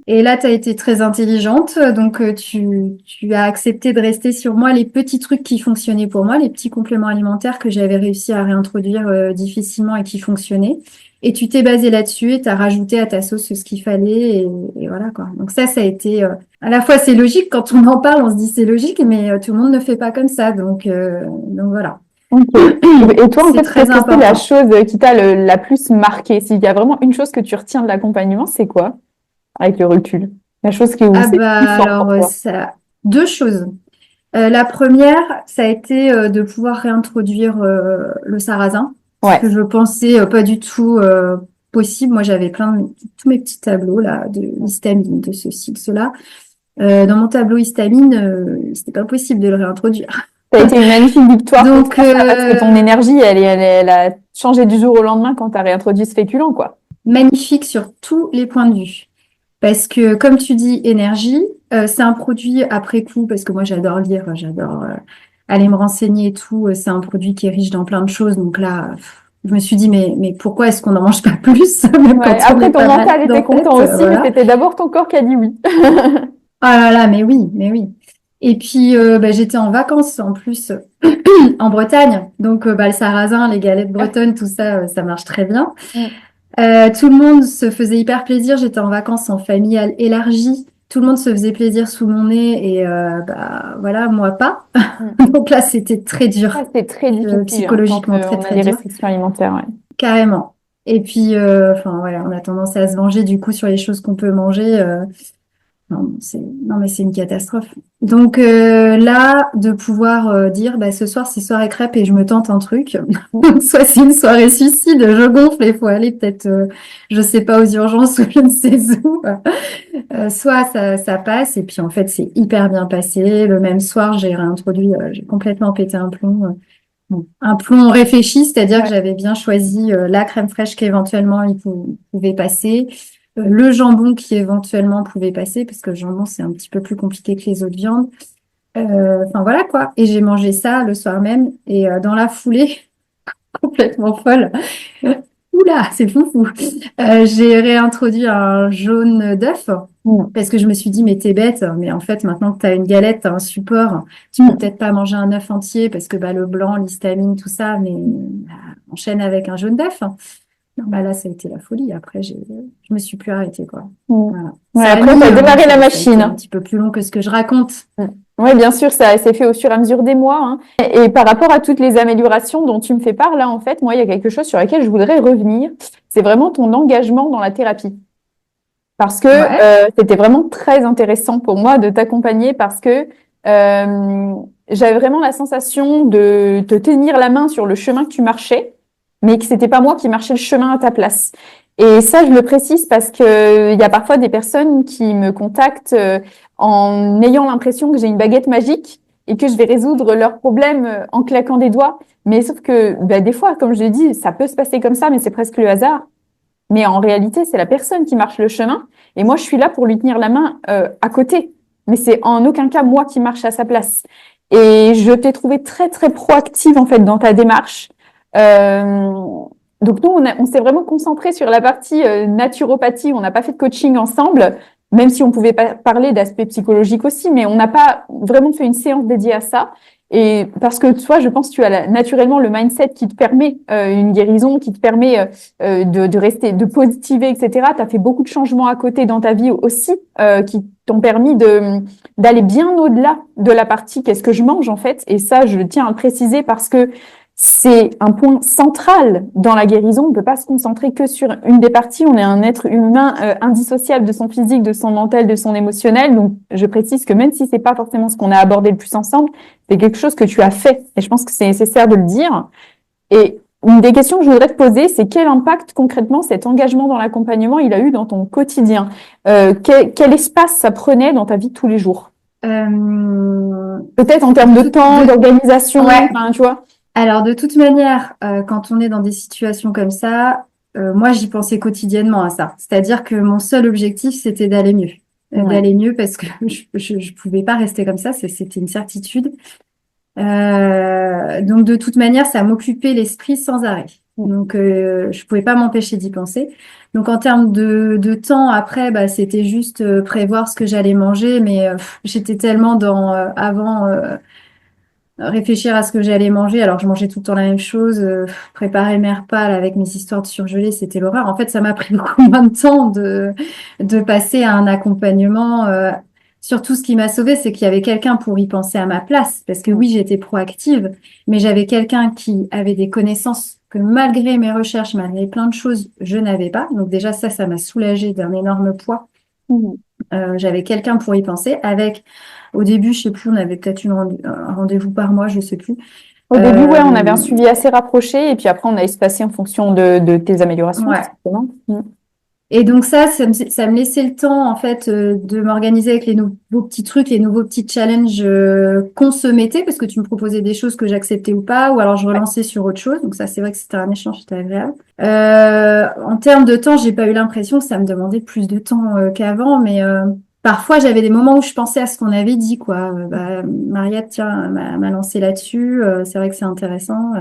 Et là, tu as été très intelligente, donc tu as accepté de rester sur moi les petits trucs qui fonctionnaient pour moi, les petits compléments alimentaires que j'avais réussi à réintroduire difficilement et qui fonctionnaient. Et tu t'es basé là-dessus et tu as rajouté à ta sauce ce qu'il fallait et voilà quoi. Donc ça a été à la fois c'est logique quand on en parle, on se dit c'est logique, mais tout le monde ne fait pas comme ça, donc voilà. Ok. Et toi, en C'est fait, très qu'est-ce que c'est la important. chose qui t'a la plus marquée? S'il y a vraiment une chose que tu retiens de l'accompagnement, c'est quoi? Avec le recul. La chose qui, où Ah c'est le plus bah fort pour alors toi. ça deux choses. La première, ça a été de pouvoir réintroduire le sarrasin, ce Ouais. que je pensais pas du tout possible. Moi, j'avais tous mes petits tableaux là de histamine, de ceci, de cela. Dans mon tableau histamine, c'était pas possible de le réintroduire. Ça a été une magnifique victoire pour Donc, toi, ça, parce que ton énergie, elle a changé du jour au lendemain quand tu as réintroduit ce féculent, quoi. magnifique sur tous les points de vue. Parce que, comme tu dis, énergie, c'est un produit après coup, parce que moi, j'adore lire, j'adore aller me renseigner et tout. C'est un produit qui est riche dans plein de choses. Donc là, je me suis dit, mais pourquoi est-ce qu'on n'en mange pas plus, même Ouais. quand on Après, n'est ton pas malade mental était en content fait, aussi, mais voilà. c'était d'abord ton corps qui a dit oui. Ah là là, mais oui, mais oui. Et puis, bah, j'étais en vacances en plus en Bretagne. Donc, bah, le sarrasin, les galettes bretonnes, tout ça, ça marche très bien. Mm. Tout le monde se faisait hyper plaisir. J'étais en vacances en famille élargie. Tout le monde se faisait plaisir sous mon nez et bah voilà, moi pas. Mm. Donc là, c'était très Ouais, dur, c'est très difficile hein, quand psychologiquement très on a très des dur, restrictions alimentaires. Ouais. carrément. Et puis, enfin voilà, on a tendance à se venger du coup sur les choses qu'on peut manger. Non, mais c'est une catastrophe. Donc là, de pouvoir dire, bah, ce soir, c'est soirée crêpe et je me tente un truc. Soit c'est une soirée suicide, je gonfle et il faut aller peut-être, je sais pas, aux urgences ou je ne sais où. Soit ça passe et puis en fait, c'est hyper bien passé. Le même soir, j'ai réintroduit, j'ai complètement pété un plomb. Bon, un plomb réfléchi, c'est-à-dire que Ouais. j'avais bien choisi la crème fraîche qui éventuellement pouvait passer, le jambon qui éventuellement pouvait passer, parce que le jambon c'est un petit peu plus compliqué que les autres viandes. Enfin voilà quoi. Et j'ai mangé ça le soir même et dans la foulée, complètement folle. Oula, c'est fou. J'ai réintroduit un jaune d'œuf Mm. parce que je me suis dit, mais t'es bête, mais en fait, maintenant que tu as une galette, tu as un support, tu peux Mm. peut-être pas manger un œuf entier parce que bah, le blanc, l'histamine, tout ça, mais bah, enchaîne avec un jaune d'œuf. Non, bah là, ça a été la folie. Après, je me suis plus arrêtée, quoi. Mm. Voilà. Ouais, Ça a après, tu mis, as démarré la ça a été un machine. petit peu plus long que ce que je raconte. Oui, bien sûr, ça s'est fait au fur et à mesure des mois. Hein. Et par rapport à toutes les améliorations dont tu me fais part, là, en fait, moi, il y a quelque chose sur lequel je voudrais revenir. C'est vraiment ton engagement dans la thérapie. Parce que Ouais. c'était vraiment très intéressant pour moi de t'accompagner parce que j'avais vraiment la sensation de te tenir la main sur le chemin que tu marchais, mais que c'était pas moi qui marchais le chemin à ta place. Et ça, je le précise parce que il y a parfois des personnes qui me contactent en ayant l'impression que j'ai une baguette magique et que je vais résoudre leurs problèmes en claquant des doigts. Mais sauf que bah, des fois, comme je l'ai dit, ça peut se passer comme ça, mais c'est presque le hasard. Mais en réalité, c'est la personne qui marche le chemin et moi, je suis là pour lui tenir la main à côté. Mais c'est en aucun cas moi qui marche à sa place. Et je t'ai trouvé très, très proactive en fait dans ta démarche. Euh, donc nous, on s'est vraiment concentré sur la partie naturopathie. On n'a pas fait de coaching ensemble, même si on pouvait parler d'aspects psychologiques aussi, mais on n'a pas vraiment fait une séance dédiée à ça. Et parce que toi, je pense que tu as naturellement le mindset qui te permet une guérison, qui te permet de rester, de positiver, etc. Tu as fait beaucoup de changements à côté dans ta vie aussi, qui t'ont permis d'aller bien au-delà de la partie qu'est-ce que je mange en fait. Et ça, je tiens à le préciser parce que c'est un point central dans la guérison. On ne peut pas se concentrer que sur une des parties. On est un être humain indissociable de son physique, de son mental, de son émotionnel. Donc, je précise que même si c'est pas forcément ce qu'on a abordé le plus ensemble, c'est quelque chose que tu as fait. Et je pense que c'est nécessaire de le dire. Et une des questions que je voudrais te poser, c'est quel impact concrètement cet engagement dans l'accompagnement il a eu dans ton quotidien? Quel espace ça prenait dans ta vie de tous les jours? Euh, Peut-être en termes de temps, d'organisation, Ouais. enfin, tu vois? Alors, de toute manière, quand on est dans des situations comme ça, moi, j'y pensais quotidiennement à ça. C'est-à-dire que mon seul objectif, c'était d'aller mieux. Ouais. d'aller mieux parce que je pouvais pas rester comme ça, c'était une certitude. Donc de toute manière, ça m'occupait l'esprit sans arrêt. Donc je pouvais pas m'empêcher d'y penser. Donc en termes de temps après, bah, c'était juste prévoir ce que j'allais manger, mais j'étais tellement dans avant réfléchir à ce que j'allais manger. Alors je mangeais tout le temps la même chose, préparer mes repas là, avec mes histoires de surgelés, c'était l'horreur. En fait, ça m'a pris beaucoup moins de temps de passer à un accompagnement. Surtout, ce qui m'a sauvée, c'est qu'il y avait quelqu'un pour y penser à ma place. Parce que oui, j'étais proactive, mais j'avais quelqu'un qui avait des connaissances que malgré mes recherches, malgré plein de choses, je n'avais pas. Donc déjà, ça m'a soulagée d'un énorme poids. Mhm. J'avais quelqu'un pour y penser. Avec, au début, je sais plus, on avait peut-être un rendez-vous par mois, je sais plus. Au début, ouais, on avait un Euh, suivi assez rapproché et puis après, on a espacé en fonction de tes améliorations, tout ouais. simplement. Et donc ça me laissait le temps en fait de m'organiser avec les nouveaux petits trucs, les nouveaux petits challenges qu'on se mettait parce que tu me proposais des choses que j'acceptais ou pas, ou alors je Ouais. relançais sur autre chose. Donc ça, c'est vrai que c'était un échange, c'était agréable. En termes de temps, j'ai pas eu l'impression que ça me demandait plus de temps qu'avant, mais parfois j'avais des moments où je pensais à ce qu'on avait dit, quoi. Bah, Mariette, tiens, m'a lancé là-dessus. C'est vrai que c'est intéressant.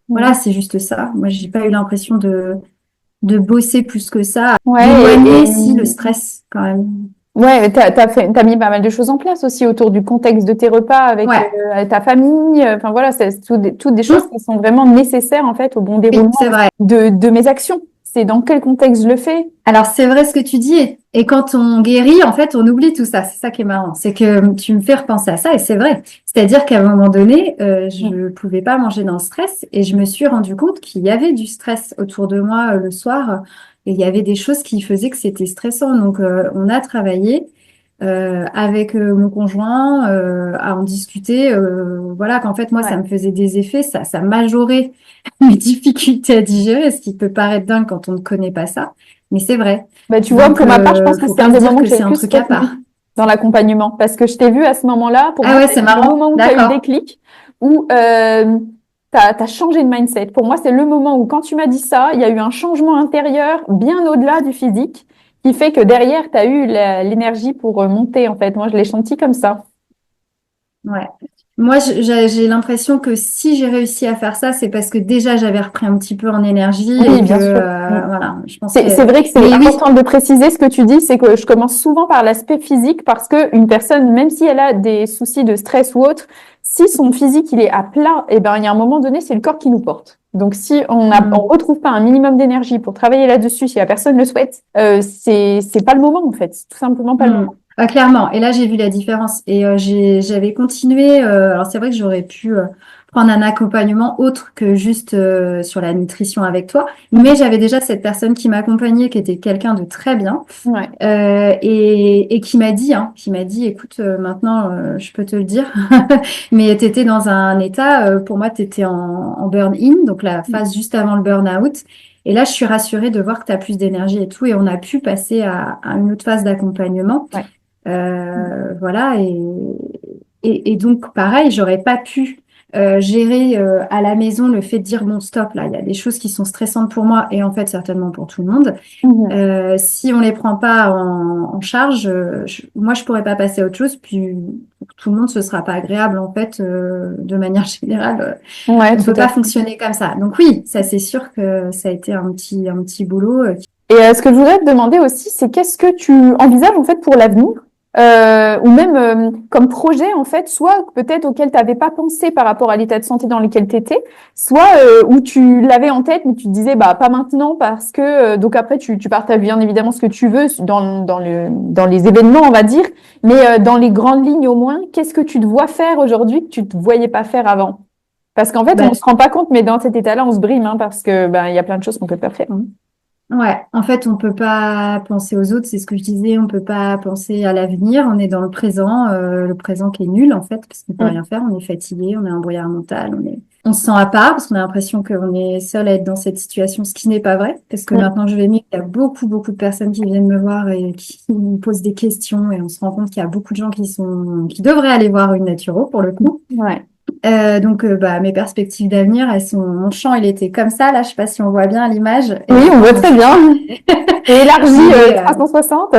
Voilà, Mhm. c'est juste ça. Moi, j'ai pas eu l'impression de bosser plus que ça, Ouais, d'éloigner si le stress quand même. ouais, t'as mis pas mal de choses en place aussi autour du contexte de tes repas avec Ouais, ta famille. Enfin voilà, c'est toutes des choses Hum, qui sont vraiment nécessaires en fait au bon oui, déroulement c'est vrai. de mes actions. C'est dans quel contexte je le fais. Alors c'est vrai ce que tu dis et quand on guérit, en fait, on oublie tout ça. C'est ça qui est marrant, c'est que tu me fais repenser à ça et c'est vrai. C'est-à-dire qu'à un moment donné, Mm. je pouvais pas manger dans le stress et je me suis rendu compte qu'il y avait du stress autour de moi le soir et il y avait des choses qui faisaient que c'était stressant. Donc on a travaillé. Avec mon conjoint à en discuter voilà qu'en fait moi ça Ouais. me faisait des effets ça majorait mes difficultés à digérer ce qui peut paraître dingue quand on ne connaît pas ça mais c'est vrai Bah, tu vois, donc pour ma part, je pense que faut c'était pas un se des dire moments que que j'ai c'est le un plus truc à retenu part. dans l'accompagnement parce que je t'ai vu à ce moment-là. Pour Ah moi, ouais c'est c'est le marrant moment où tu as eu le d'accord. déclic, où t'as changé de mindset. Pour moi, c'est le moment où quand tu m'as dit ça, il y a eu un changement intérieur bien au-delà du physique qui fait que derrière, tu as eu l'énergie pour monter en fait. Moi, je l'ai senti comme ça. Ouais. Moi, j'ai l'impression que si j'ai réussi à faire ça, c'est parce que déjà j'avais repris un petit peu en énergie et Oui, que bien sûr. Mm. voilà, je pense C'est que. vrai que c'est Mais oui, important de préciser ce que tu dis, c'est que je commence souvent par l'aspect physique parce que une personne, même si elle a des soucis de stress ou autre, si son physique il est à plat, eh ben il y a un moment donné, c'est le corps qui nous porte. Donc si on hmm, retrouve pas un minimum d'énergie pour travailler là-dessus, si la personne le souhaite, c'est pas le moment en fait, c'est tout simplement pas le hmm. moment. Clairement. Et là, j'ai vu la différence. Et j'avais continué. Alors, c'est vrai que j'aurais pu prendre un accompagnement autre que juste sur la nutrition avec toi. Mais j'avais déjà cette personne qui m'accompagnait, qui était quelqu'un de très bien. Ouais, Et qui m'a dit, écoute, maintenant, je peux te le dire, mais tu étais dans un état, pour moi, tu étais en burn-in, donc la phase juste avant le burn-out. Et là, je suis rassurée de voir que tu as plus d'énergie et tout, et on a pu passer à une autre phase d'accompagnement. ouais. Voilà, et donc, pareil, j'aurais pas pu gérer à la maison le fait de dire, bon, stop, là, il y a des choses qui sont stressantes pour moi, et en fait, certainement pour tout le monde. Mhm. Si on les prend pas en charge, moi je pourrais pas passer à autre chose. Puis pour tout le monde, ce sera pas agréable en fait. De manière générale, Ouais, on tout peut à pas fait. fonctionner comme ça. Donc oui, ça c'est sûr que ça a été un petit boulot. Et ce que je voudrais te demander aussi, c'est qu'est-ce que tu envisages en fait pour l'avenir, ou même comme projet en fait, soit peut-être auquel tu n'avais pas pensé par rapport à l'état de santé dans lequel tu étais, soit où tu l'avais en tête mais tu te disais bah pas maintenant parce que donc après tu partages bien évidemment ce que tu veux dans les événements on va dire, mais dans les grandes lignes au moins, qu'est-ce que tu te vois faire aujourd'hui que tu te voyais pas faire avant? Parce qu'en fait on Bah, se rend pas compte, mais dans cet état-là on se brime hein, parce que ben il y a plein de choses qu'on peut pas faire. Hein. ouais, en fait, on peut pas penser aux autres. C'est ce que je disais. On peut pas penser à l'avenir. On est dans le présent qui est nul en fait parce qu'on peut rien faire. On est fatigué, on est en brouillard mental, on se sent à part parce qu'on a l'impression qu'on est seul à être dans cette situation, ce qui n'est pas vrai, parce que Mm. maintenant je vais mieux, il y a beaucoup de personnes qui viennent me voir et qui me posent des questions et on se rend compte qu'il y a beaucoup de gens qui devraient aller voir une naturo pour le coup. Ouais. Donc bah mes perspectives d'avenir, elles sont, mon champ il était comme ça, là je sais pas si on voit bien l'image et Oui, on voit maintenant mon très champ bien. Et élargi il est 360.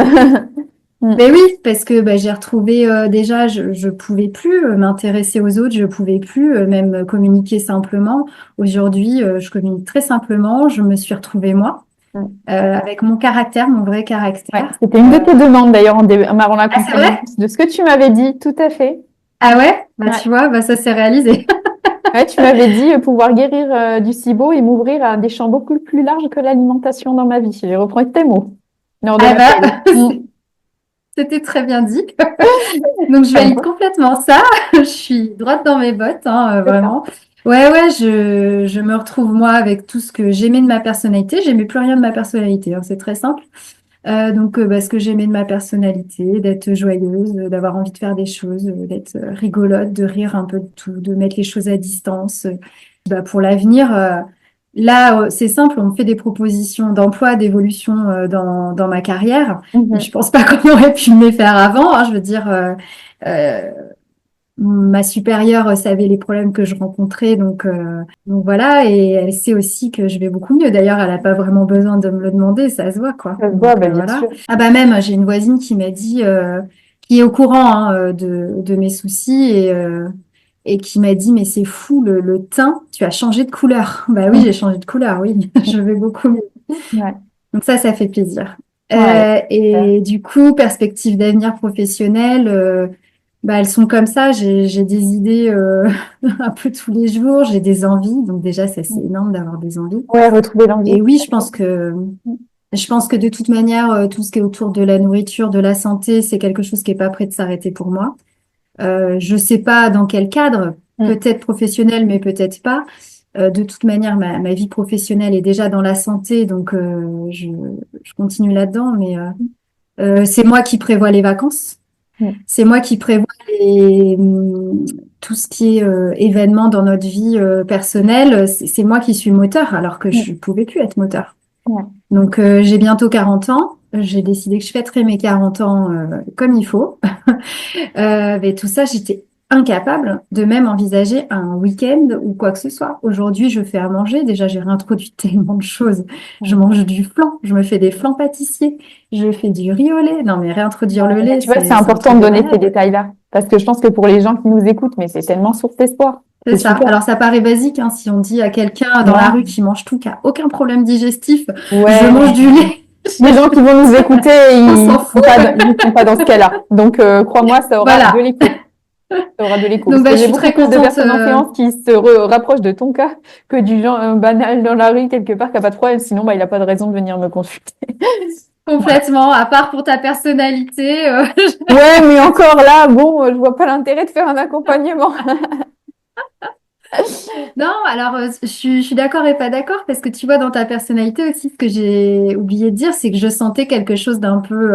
Mm. Mais oui, parce que bah, j'ai retrouvé déjà, je pouvais plus m'intéresser aux autres, je pouvais plus même communiquer simplement. Aujourd'hui, je communique très simplement. Je me suis retrouvée moi, Mm. avec mon caractère, mon vrai Ouais, caractère. c'était une de tes demandes d'ailleurs en avant Ah, c'est vrai? l'accompagnement. De ce que tu m'avais dit, tout à fait. Ah ouais? Bah Ouais. tu vois, bah ça s'est réalisé. Ouais, tu m'avais dit pouvoir guérir du SIBO et m'ouvrir à des champs beaucoup plus larges que l'alimentation dans ma vie. Je reprends tes mots lors de Ah l'appel. bah, c'était très bien dit. Donc, je Comme valide quoi, complètement ça. Je suis droite dans mes bottes, hein, c'est ça. vraiment. Ouais, ouais, je me retrouve moi avec tout ce que j'aimais de ma personnalité. J'aimais plus rien de ma personnalité, hein, c'est très simple. Donc, bah, ce que j'aimais de ma personnalité, d'être joyeuse, d'avoir envie de faire des choses, d'être rigolote, de rire un peu de tout, de mettre les choses à distance. Bah, pour l'avenir, là, c'est simple, on me fait des propositions d'emploi, d'évolution dans ma carrière. Je Mhm. pense pas qu'on aurait pu me les faire avant, hein, je veux dire, euh, ma supérieure savait les problèmes que je rencontrais, donc voilà, et elle sait aussi que je vais beaucoup mieux. D'ailleurs, elle n'a pas vraiment besoin de me le demander, ça se voit, quoi. Ça se voit, Donc bah, bien voilà. sûr. Ah bah même, j'ai une voisine qui m'a dit, qui est au courant hein, de mes soucis et qui m'a dit, mais c'est fou, le teint, tu as changé de couleur. Bah oui, Mhm. j'ai changé de couleur, oui, je vais beaucoup mieux. Ouais, Donc ça fait plaisir. ouais, super. Et du coup, perspective d'avenir professionnel, bah, elles sont comme ça. J'ai des idées un peu tous les jours, j'ai des envies. Donc déjà, ça c'est énorme d'avoir des envies. Ouais, retrouver l'envie. Et oui, je pense que de toute manière, tout ce qui est autour de la nourriture, de la santé, c'est quelque chose qui est pas prêt de s'arrêter pour moi. Je sais pas dans quel cadre, Mm. peut-être professionnel, mais peut-être pas. De toute manière, ma vie professionnelle est déjà dans la santé, donc je continue là-dedans. Mais c'est moi qui prévois les vacances, Mm. c'est moi qui prévois tout ce qui est événement dans notre vie personnelle. C'est moi qui suis moteur, alors que je Mm. pouvais plus être moteur. Ouais. Donc j'ai bientôt 40 ans. J'ai décidé que je fêterais mes 40 ans comme il faut. Mais tout ça, j'étais incapable de même envisager un week-end ou quoi que ce soit. Aujourd'hui, je fais à manger. Déjà, j'ai réintroduit tellement de choses. Je Ouais. mange du flan, je me fais des flans pâtissiers, je fais du riz au lait. Non, mais réintroduire le Mais lait, tu vois, c'est c'est un important truc de de donner ces malade. détails-là. Parce que je pense que pour les gens qui nous écoutent, mais c'est tellement source d'espoir. C'est C'est ça. super. Alors, ça paraît basique, hein, si on dit à quelqu'un dans la Ouais. rue qui mange tout, qui a aucun problème digestif, je Ouais. mange du lait. Les gens qui vont nous écouter, On ils s'en sont pas, fout. ils sont pas dans ce cas-là. Donc, crois-moi, ça aura de Voilà. l'écho. Ça aura de l'écho. Donc, Parce bah, que je j'ai suis beaucoup très plus de contente. personnes en séance qui se rapprochent de ton cas que du genre banal dans la rue quelque part qui a pas de problème. Sinon, bah, il a pas de raison de venir me consulter. Voilà. Complètement, à part pour ta personnalité. Ouais, mais encore là, bon, je vois pas l'intérêt de faire un accompagnement. Non, alors je suis d'accord et pas d'accord parce que tu vois dans ta personnalité aussi, ce que j'ai oublié de dire, c'est que je sentais quelque chose d'un peu,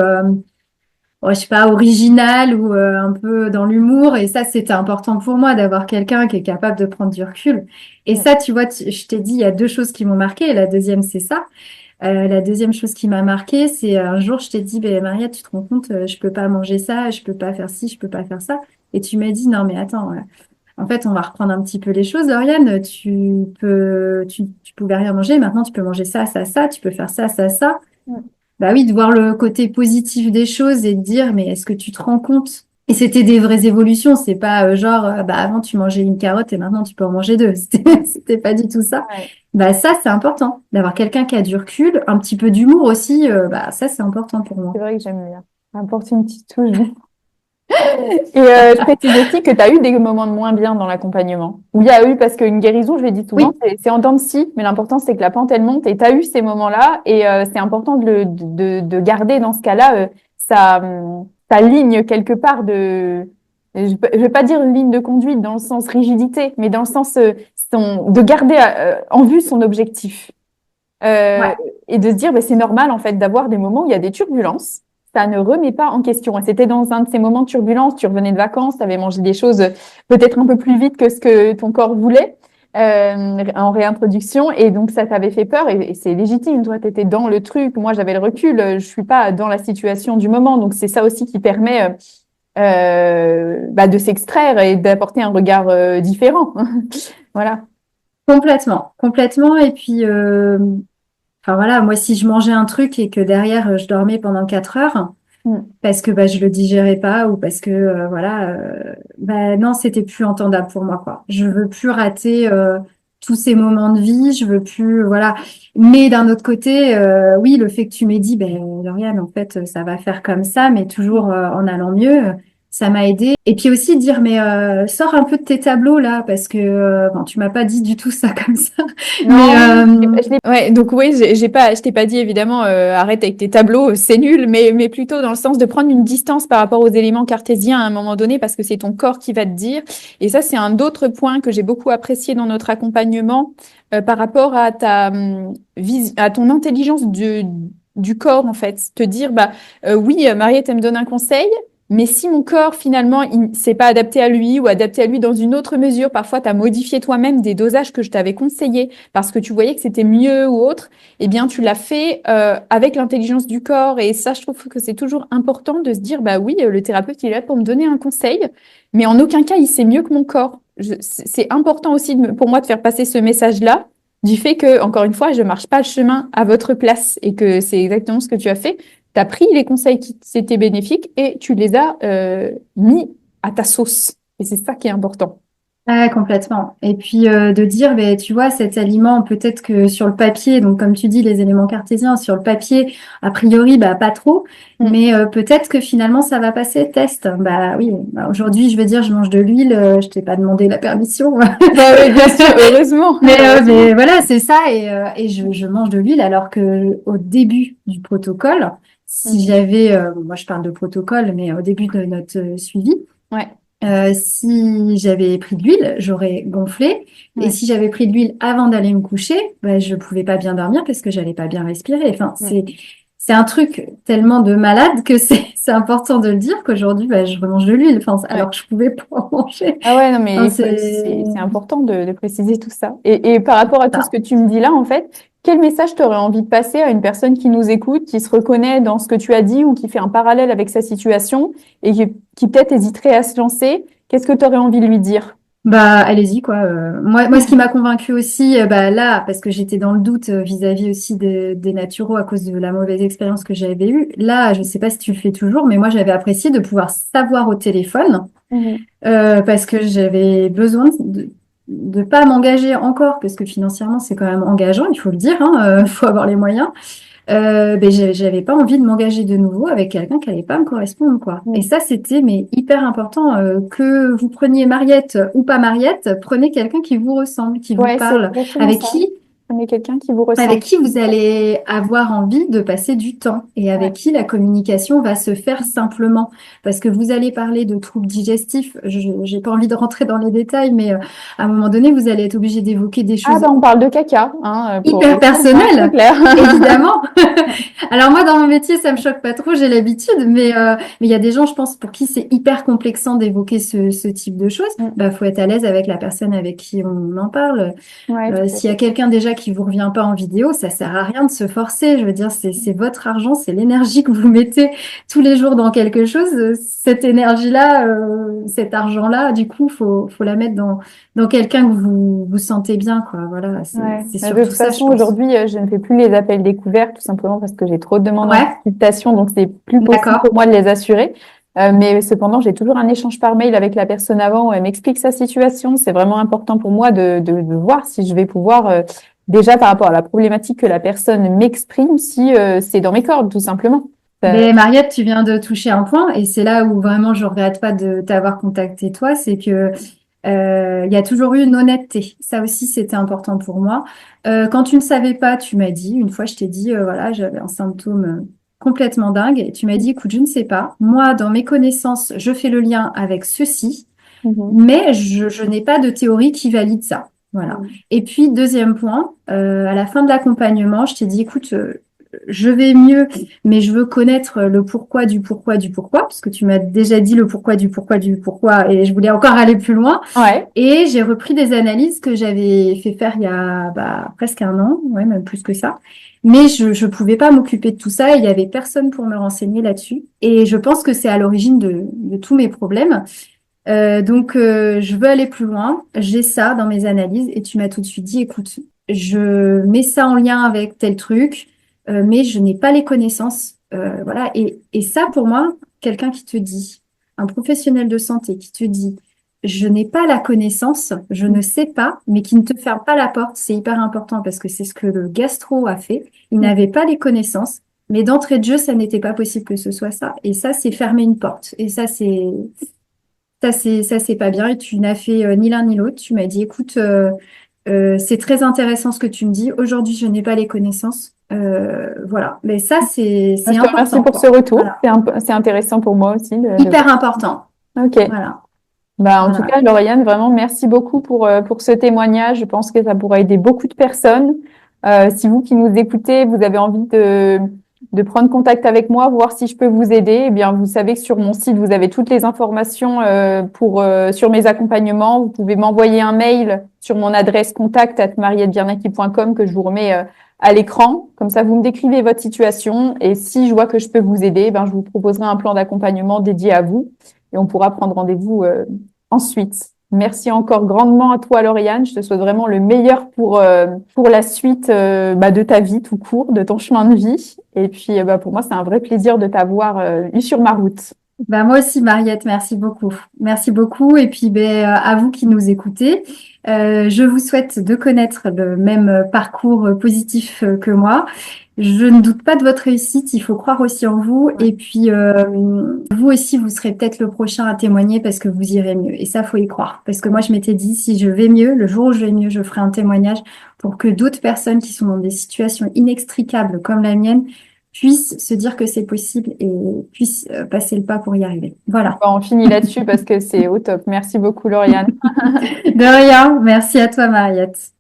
ouais, je sais pas, original ou un peu dans l'humour. Et ça, c'était important pour moi d'avoir quelqu'un qui est capable de prendre du recul. Et ça, tu vois, je t'ai dit, il y a deux choses qui m'ont marqué. Et la deuxième, c'est ça. La deuxième chose qui m'a marqué, c'est un jour, je t'ai dit, ben, Maria, tu te rends compte, je peux pas manger ça, je peux pas faire ci, je peux pas faire ça. Et tu m'as dit, non, mais attends, en fait, on va reprendre un petit peu les choses. Lauriane, tu pouvais rien manger, maintenant tu peux manger ça, ça, ça, tu peux faire ça, ça, ça. Bah oui, de voir le côté positif des choses et de dire, mais est-ce que tu te rends compte? Et c'était des vraies évolutions, c'est pas genre, bah avant tu mangeais une carotte et maintenant tu peux en manger deux. C'était pas du tout ça. Ouais, Bah ça, c'est important, d'avoir quelqu'un qui a du recul, un petit peu d'humour aussi, bah ça, c'est important pour moi. c'est vrai que j'aime bien. Apporte une petite touche. Et je précise aussi que tu as eu des moments de moins bien dans l'accompagnement. Où il y a eu, parce qu'une guérison, je l'ai dit souvent, Oui, c'est en dents de scie, mais l'important c'est que la pente elle monte et tu as eu ces moments-là et c'est important de garder dans ce cas-là sa ligne quelque part je vais pas dire une ligne de conduite dans le sens rigidité, mais dans le sens de garder en vue son objectif. Euh, ouais, et de se dire, bah, c'est normal en fait d'avoir des moments où il y a des turbulences. Ça ne remet pas en question. Et c'était dans un de ces moments de turbulence, tu revenais de vacances, tu avais mangé des choses peut-être un peu plus vite que ce que ton corps voulait en réintroduction. Et donc ça t'avait fait peur et c'est légitime. Toi, tu étais dans le truc. Moi, j'avais le recul. Je suis pas dans la situation du moment. Donc c'est ça aussi qui permet bah, de s'extraire et d'apporter un regard différent. Voilà. complètement, complètement. Et puis, enfin voilà, moi si je mangeais un truc et que derrière je dormais pendant 4 heures, Mm. parce que bah, je le digérais pas ou parce que voilà, bah, non, c'était plus entendable pour moi, quoi. Je veux plus rater tous ces moments de vie, je veux plus, voilà. Mais d'un autre côté, oui, le fait que tu m'aies dit, ben, Lauriane, en fait, ça va faire comme ça, mais toujours en allant mieux, ça m'a aidé. Et puis aussi dire, mais sors un peu de tes tableaux là, parce que bon, tu m'as pas dit du tout ça comme ça, mais Non, ouais, donc oui, j'ai pas, je t'ai pas dit évidemment, arrête avec tes tableaux, c'est nul, mais plutôt dans le sens de prendre une distance par rapport aux éléments cartésiens à un moment donné, parce que c'est ton corps qui va te dire. Et ça, c'est un autre point que j'ai beaucoup apprécié dans notre accompagnement, par rapport à à ton intelligence du corps, en fait. Te dire, bah, oui, Mariette, elle me donne un conseil. Mais si mon corps, finalement, il s'est pas adapté à lui ou adapté à lui dans une autre mesure, parfois tu as modifié toi-même des dosages que je t'avais conseillés parce que tu voyais que c'était mieux ou autre, eh bien, tu l'as fait avec l'intelligence du corps. Et ça, je trouve que c'est toujours important de se dire, bah oui, le thérapeute, il est là pour me donner un conseil, mais en aucun cas, il sait mieux que mon corps. C'est important aussi pour moi de faire passer ce message-là, du fait que, encore une fois, je marche pas le chemin à votre place et que c'est exactement ce que tu as fait. Tu as pris les conseils qui s'étaient bénéfiques et tu les as mis à ta sauce. Et c'est ça qui est important. ouais, complètement. Et puis de dire, ben, tu vois, cet aliment, peut-être que sur le papier, donc comme tu dis, les éléments cartésiens, sur le papier, a priori, bah, pas trop, Mm. mais peut-être que finalement, ça va passer, test. Bah oui, bah, aujourd'hui, je veux dire, je mange de l'huile, je t'ai pas demandé la permission. Bah oui, bien sûr, heureusement, heureusement. Mais voilà, c'est ça, et je mange de l'huile alors que au début du protocole, si Mhm. j'avais, moi je parle de protocole, mais au début de notre suivi, Ouais, si j'avais pris de l'huile, j'aurais gonflé. Et ouais. si j'avais pris de l'huile avant d'aller me coucher, ben, je pouvais pas bien dormir parce que j'allais pas bien respirer. Enfin, Mm. c'est un truc tellement de malade que c'est important de le dire qu'aujourd'hui, ben, je remange de l'huile. Enfin, alors Ouais. que je pouvais pas en manger. Ah ouais, non, mais Enfin, c'est important de préciser tout ça. Et par rapport à tout ce ça. que tu me dis là, en fait, quel message tu aurais envie de passer à une personne qui nous écoute, qui se reconnaît dans ce que tu as dit ou qui fait un parallèle avec sa situation et qui peut-être hésiterait à se lancer? Qu'est-ce que tu aurais envie de lui dire? Bah, allez-y, quoi. Moi, ce qui m'a convaincue aussi, bah, là, parce que j'étais dans le doute vis-à-vis aussi des naturaux à cause de la mauvaise expérience que j'avais eue. Là, je sais pas si tu le fais toujours, mais moi, j'avais apprécié de pouvoir savoir au téléphone, Mhm. parce que j'avais besoin de pas m'engager encore, parce que financièrement, c'est quand même engageant, il faut le dire, hein, faut avoir les moyens. Ben, j'avais pas envie de m'engager de nouveau avec quelqu'un qui allait pas me correspondre, quoi. Et Mhm. ça, c'était mais hyper important. Que vous preniez Mariette ou pas Mariette, prenez quelqu'un qui vous ressemble, qui vous Ouais, c'est parle, exactement avec ça. qui Prenez quelqu'un qui vous avec ressemble. qui vous allez avoir envie de passer du temps et Ouais. avec qui la communication va se faire simplement. Parce que vous allez parler de troubles digestifs, je n'ai pas envie de rentrer dans les détails, mais à un moment donné, vous allez être obligé d'évoquer des Ah choses bah on parle de caca, hein, pour hyper c'est personnelles, clair. évidemment. Alors moi, dans mon métier, ça me choque pas trop, j'ai l'habitude, mais il y a des gens, je pense, pour qui c'est hyper complexant d'évoquer ce type de choses. Mm. Bah, faut être à l'aise avec la personne avec qui on en parle. Ouais, tout à S'il y a fait. quelqu'un déjà qui vous revient pas en vidéo, ça sert à rien de se forcer. Je veux dire, c'est votre argent, c'est l'énergie que vous mettez tous les jours dans quelque chose. Cette énergie-là, cet argent-là, du coup, faut la mettre dans quelqu'un que vous sentez bien, quoi. Voilà, Ouais. c'est De surtout toute ça, je façon, pense. aujourd'hui, je ne fais plus les appels découverts, tout simplement parce que j'ai trop de demandes en Ouais, consultation, donc c'est plus possible d'accord. pour moi de les assurer. Mais cependant, j'ai toujours un échange par mail avec la personne avant où elle m'explique sa situation. C'est vraiment important pour moi de voir si je vais pouvoir, déjà par rapport à la problématique que la personne m'exprime, si c'est dans mes cordes, tout simplement. Mais Mariette, tu viens de toucher un point, et c'est là où vraiment je regrette pas de t'avoir contacté toi, c'est que il y a toujours eu une honnêteté. Ça aussi, c'était important pour moi. Quand tu ne savais pas, tu m'as dit, une fois, je t'ai dit, voilà, j'avais un symptôme complètement dingue, et tu m'as dit, écoute, je ne sais pas. Moi, dans mes connaissances, je fais le lien avec ceci, Mhm. mais je n'ai pas de théorie qui valide ça. Voilà. Mhm. Et puis, deuxième point, à la fin de l'accompagnement, je t'ai dit, écoute, je vais mieux, mais je veux connaître le pourquoi du pourquoi du pourquoi, parce que tu m'as déjà dit le pourquoi du pourquoi du pourquoi, et je voulais encore aller plus loin. Ouais. Et j'ai repris des analyses que j'avais fait faire il y a bah, presque un an, ouais, même plus que ça. Mais je pouvais pas m'occuper de tout ça, et il y avait personne pour me renseigner là-dessus. Et je pense que c'est à l'origine de tous mes problèmes. Donc, je veux aller plus loin. J'ai ça dans mes analyses et tu m'as tout de suite dit, écoute, je mets ça en lien avec tel truc, mais je n'ai pas les connaissances Voilà. Et ça, pour moi, quelqu'un qui te dit, un professionnel de santé qui te dit, je n'ai pas la connaissance, je ne sais pas, mais qui ne te ferme pas la porte, c'est hyper important parce que c'est ce que le gastro a fait. Il n'avait pas les connaissances, mais d'entrée de jeu, ça n'était pas possible que ce soit ça. Et ça, c'est fermer une porte. Et ça, c'est pas bien. Et tu n'as fait ni l'un ni l'autre. Tu m'as dit, écoute, c'est très intéressant ce que tu me dis. Aujourd'hui, je n'ai pas les connaissances. Voilà. Mais ça, Bah, c'est je te remercie important, pour ce quoi. retour. Voilà. C'est intéressant pour moi aussi de Hyper voir. important. Ok. Voilà. Bah, en tout Voilà. cas, Lauriane, vraiment, merci beaucoup pour ce témoignage. Je pense que ça pourra aider beaucoup de personnes. Si vous qui nous écoutez, vous avez envie de prendre contact avec moi, voir si je peux vous aider, eh bien, vous savez que sur mon site, vous avez toutes les informations sur mes accompagnements. Vous pouvez m'envoyer un mail sur mon adresse contact@mariettebiernacki.com que je vous remets à l'écran. Comme ça, vous me décrivez votre situation et si je vois que je peux vous aider, ben, je vous proposerai un plan d'accompagnement dédié à vous et on pourra prendre rendez-vous ensuite. Merci encore grandement à toi, Lauriane. Je te souhaite vraiment le meilleur pour la suite de ta vie tout court, de ton chemin de vie. Et puis, pour moi, c'est un vrai plaisir de t'avoir eu sur ma route. Bah, moi aussi, Mariette, merci beaucoup. Merci beaucoup. Et puis, ben, à vous qui nous écoutez, je vous souhaite de connaître le même parcours positif que moi. Je ne doute pas de votre réussite. Il faut croire aussi en vous. Et puis, vous aussi, vous serez peut-être le prochain à témoigner parce que vous irez mieux. Et ça, faut y croire. Parce que moi, je m'étais dit, si je vais mieux, le jour où je vais mieux, je ferai un témoignage pour que d'autres personnes qui sont dans des situations inextricables comme la mienne puissent se dire que c'est possible et puissent passer le pas pour y arriver. Voilà. Bon, on finit là-dessus parce que c'est au top. Merci beaucoup, Lauriane. De rien. Merci à toi, Mariette.